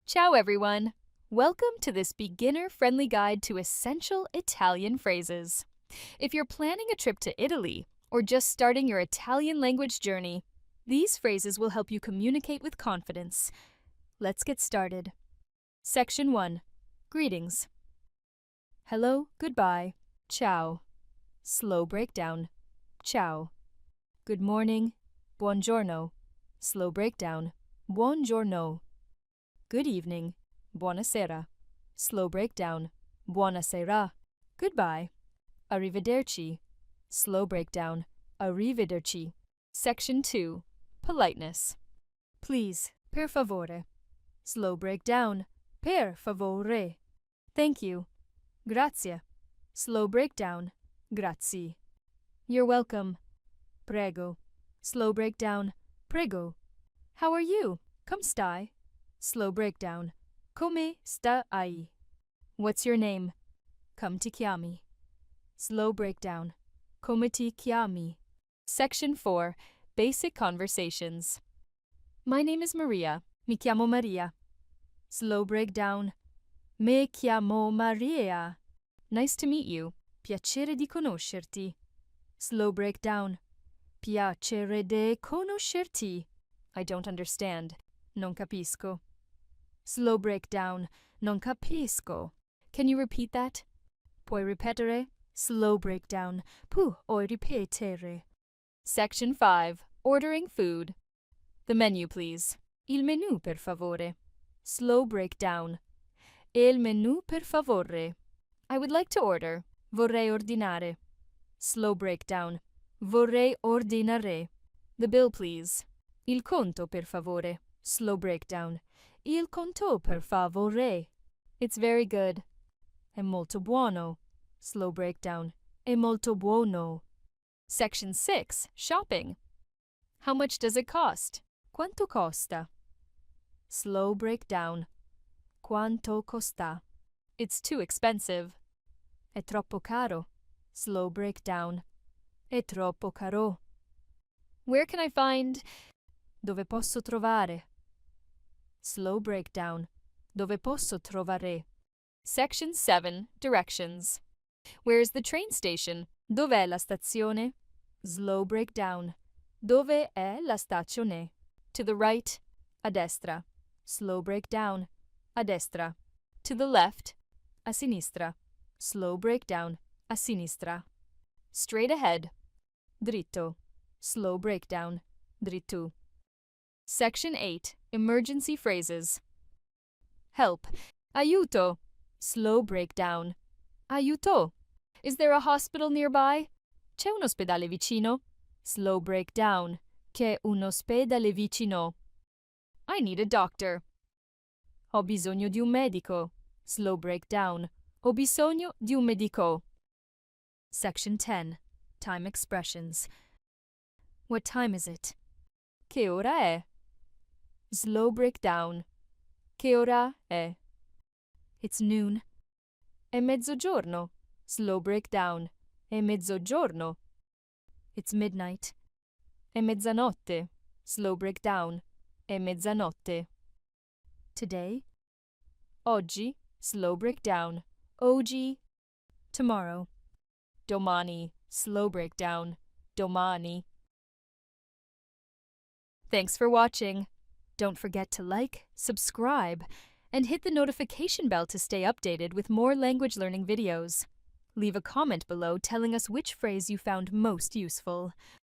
Ciao everyone! Welcome to this beginner-friendly guide to essential Italian phrases. If you're planning a trip to Italy or just starting your Italian language journey, these phrases will help you communicate with confidence. Let's get started. Section 1. Greetings. Hello, goodbye, ciao. Slow breakdown, ciao. Good morning, buongiorno. Slow breakdown, buongiorno. Good evening, buonasera. Slow breakdown, buonasera. Goodbye, arrivederci. Slow breakdown, arrivederci. Section 2. Politeness. Please, per favore. Slow breakdown, per favore. Thank you, grazie. Slow breakdown, grazie. You're welcome, prego. Slow breakdown, prego. How are you? Come stai? Slow breakdown. Come stai? What's your name? Come ti chiami. Slow breakdown. Come ti chiami? Section 4. Basic conversations. My name is Maria. Mi chiamo Maria. Slow breakdown. Me chiamo Maria. Nice to meet you. Piacere di conoscerti. Slow breakdown. Piacere de conoscerti. I don't understand. Non capisco. Slow breakdown. Non capisco. Can you repeat that? Puoi ripetere? Slow breakdown. Puoi ripetere. Section 5. Ordering food. The menu, please. Il menù, per favore. Slow breakdown. Il menù, per favore. I would like to order. Vorrei ordinare. Slow breakdown. Vorrei ordinare. The bill, please. Il conto, per favore. Slow breakdown. Il conto, per favore. It's very good. È molto buono. Slow breakdown. È molto buono. Section 6. Shopping. How much does it cost? Quanto costa? Slow breakdown. Quanto costa? It's too expensive. È troppo caro. Slow breakdown. È troppo caro. Where can I find? Dove posso trovare? Slow breakdown. Dove posso trovare? Section 7. Directions. Where is the train station? Dov'è la stazione? Slow breakdown. Dove è la stazione? To the right, a destra. Slow breakdown, a destra. To the left, a sinistra. Slow breakdown, a sinistra. Straight ahead, dritto. Slow breakdown, dritto. Section 8. Emergency phrases. Help. Aiuto. Slow breakdown. Aiuto. Is there a hospital nearby? C'è un ospedale vicino? Slow breakdown. C'è un ospedale vicino. I need a doctor. Ho bisogno di un medico. Slow breakdown. Ho bisogno di un medico. Section 10. Time expressions. What time is it? Che ora è? Slow breakdown. Che ora è? It's noon. È mezzogiorno. Slow breakdown. È mezzogiorno. It's midnight. È mezzanotte. Slow breakdown. È mezzanotte. Today. Oggi. Slow breakdown. Oggi. Tomorrow. Domani. Slow breakdown. Domani. Thanks for watching. Don't forget to like, subscribe, and hit the notification bell to stay updated with more language learning videos. Leave a comment below telling us which phrase you found most useful.